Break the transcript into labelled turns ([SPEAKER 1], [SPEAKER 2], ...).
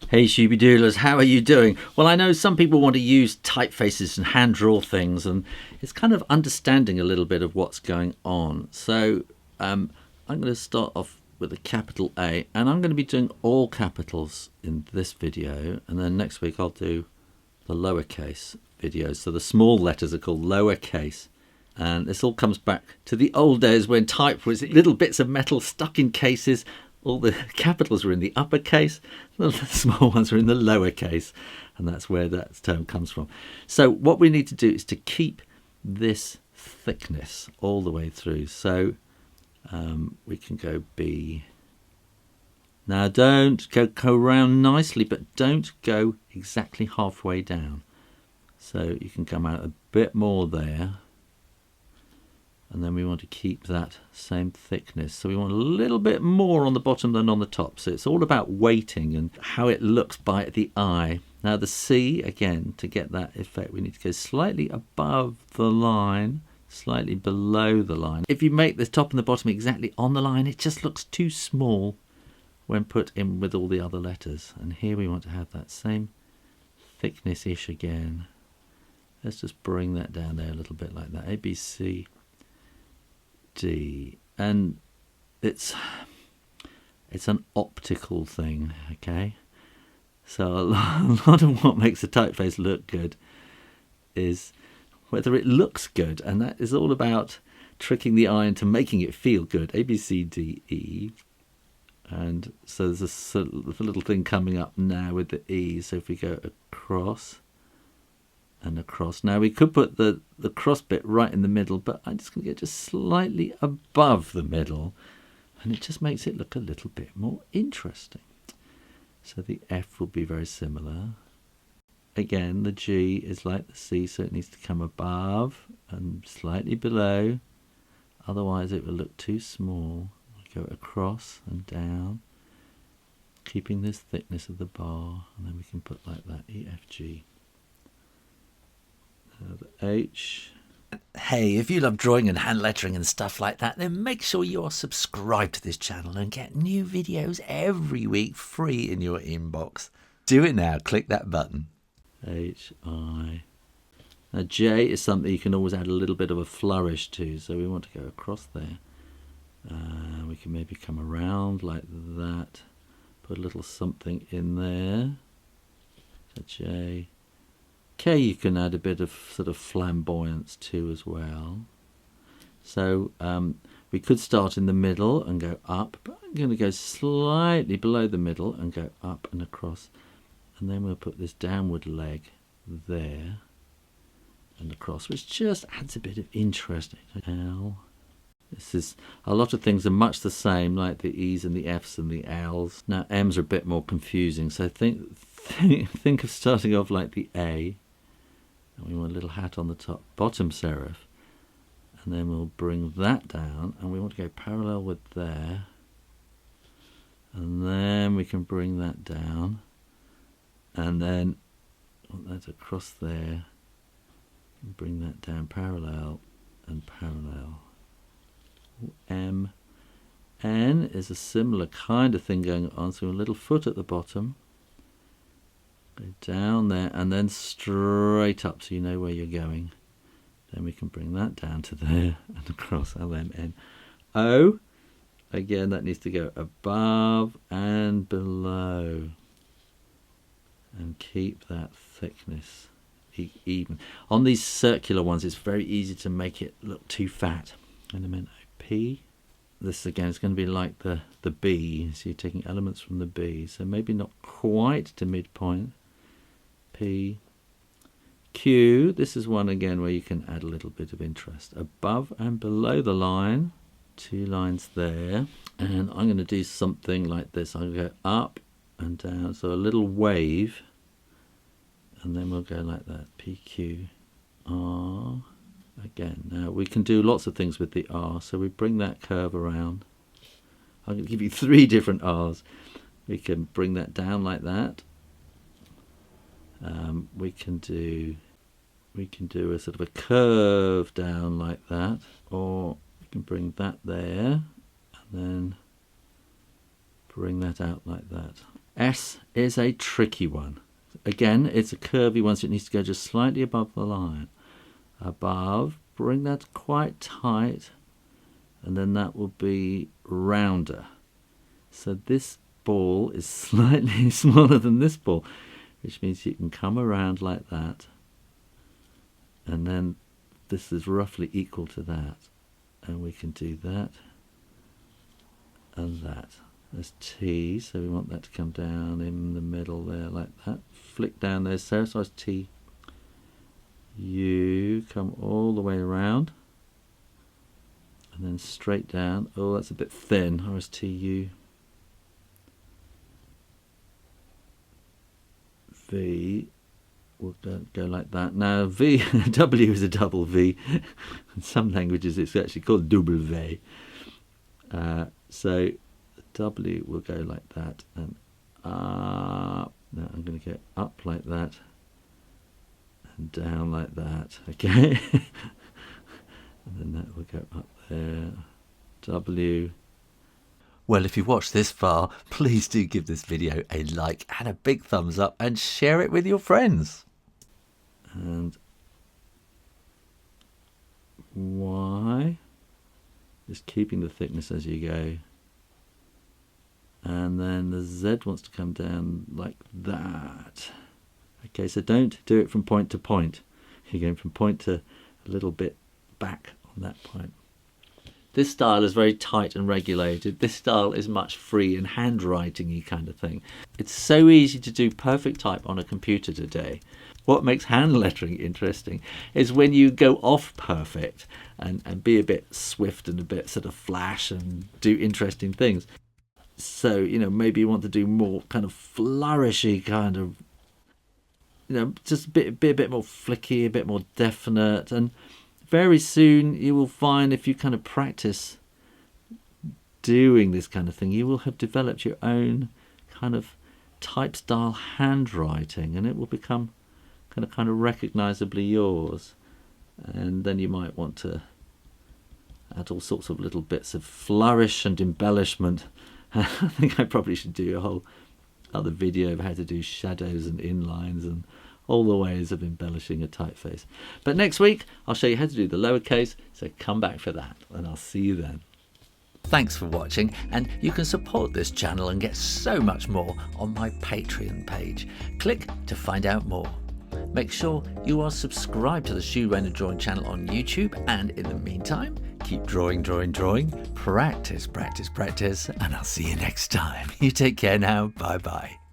[SPEAKER 1] Hey Shooby-Doodlers, how are you doing? Well, I know some people want to use typefaces and hand draw things, and it's kind of understanding a little bit of what's going on. So I'm going to start off with a capital A, and I'm going to be doing all capitals in this video, and then next week I'll do the lowercase videos. So the small letters are called lowercase. And this all comes back to the old days when type was little bits of metal stuck in cases. All the capitals were in the uppercase, the small ones were in the lowercase, and that's where that term comes from. So what we need to do is to keep this thickness all the way through. So we can go B. Now don't go round nicely, but don't go exactly halfway down. So you can come out a bit more there. And then we want to keep that same thickness. So we want a little bit more on the bottom than on the top. So it's all about weighting and how it looks by the eye. Now the C, again, to get that effect, we need to go slightly above the line, slightly below the line. If you make the top and the bottom exactly on the line, it just looks too small when put in with all the other letters. And here we want to have that same thickness-ish again. Let's just bring that down there a little bit like that. A, B, C, D, and it's an optical thing, okay? So a lot of what makes a typeface look good is whether it looks good, and that is all about tricking the eye into making it feel good. A, B, C, D, E, and so there's a little thing coming up now with the E. So if we go across and across. Now we could put the cross bit right in the middle, but I'm just going to get just slightly above the middle, and it just makes it look a little bit more interesting. So the F will be very similar. Again, the G is like the C, so it needs to come above and slightly below, otherwise it will look too small. Go across and down, keeping this thickness of the bar, and then we can put like that, E, F, G. The H. Hey, if you love drawing and hand lettering and stuff like that, then make sure you're subscribed to this channel and get new videos every week free in your inbox. Do it now, click that button. H, I. Now J is something you can always add a little bit of a flourish to, so we want to go across there. We can maybe come around like that, put a little something in there. So J. K, you can add a bit of sort of flamboyance to as well. So we could start in the middle and go up, but I'm going to go slightly below the middle and go up and across. And then we'll put this downward leg there and across, which just adds a bit of interest. L. This is, a lot of things are much the same, like the E's and the F's and the L's. Now M's are a bit more confusing, so think of starting off like the A. And we want a little hat on the top, bottom serif, and then we'll bring that down, and we want to go parallel with there, and then we can bring that down, and then that's across there, and bring that down parallel and parallel. M, N is a similar kind of thing going on, so a little foot at the bottom. Go down there and then straight up so you know where you're going. Then we can bring that down to there and across. L, M, N. O, again, that needs to go above and below. And keep that thickness even. On these circular ones, it's very easy to make it look too fat. And I meant P. This again is going to be like the B. So you're taking elements from the B. So maybe not quite to midpoint. P, Q, this is one again where you can add a little bit of interest. Above and below the line, 2 lines there. And I'm going to do something like this. I'm going to go up and down, so a little wave. And then we'll go like that, P, Q, R. Again, now we can do lots of things with the R, so we bring that curve around. I'm going to give you 3 different R's. We can bring that down like that. We can do a sort of a curve down like that, or we can bring that there and then bring that out like that.
[SPEAKER 2] S is a tricky one. Again, it's a curvy one, so it needs to go just slightly above the line. Above, bring that quite tight, and then that will be rounder. So this ball is slightly smaller than this ball, which means you can come around like that, and then this is roughly equal to that, and we can do that and that. There's T, so we want that to come down in the middle there like that. Flick down there, so it's T. U, come all the way around, and then straight down. Oh, that's a bit thin. RSTU. V will go like that. Now V, W is a double V. In some languages it's actually called W. So W will go like that, and up. Now I'm going to go up like that, and down like that, okay? And then that will go up there. W.
[SPEAKER 1] Well, if you watched this far, please do give this video a like and a big thumbs up and share it with your friends.
[SPEAKER 2] And Y, just keeping the thickness as you go. And then the Z wants to come down like that. Okay, so don't do it from point to point. You're going from point to a little bit back on that point. This style is very tight and regulated. This style is much free and handwriting-y kind of thing. It's so easy to do perfect type on a computer today. What makes hand lettering interesting is when you go off perfect and be a bit swift and a bit sort of flash and do interesting things. So, you know, maybe you want to do more kind of flourishy kind of, you know, just be a bit more flicky, a bit more definite. And very soon you will find, if you kind of practice doing this kind of thing, you will have developed your own kind of type style handwriting, and it will become kind of recognizably yours. And then you might want to add all sorts of little bits of flourish and embellishment. I think I probably should do a whole other video of how to do shadows and inlines and all the ways of embellishing a typeface. But next week I'll show you how to do the lowercase, so come back for that, and I'll see you then.
[SPEAKER 1] Thanks for watching, and you can support this channel and get so much more on my Patreon page. Click to find out more. Make sure you are subscribed to the Shu Rainer Drawing channel on YouTube, and in the meantime, keep drawing, practice, and I'll see you next time. You take care now. Bye bye.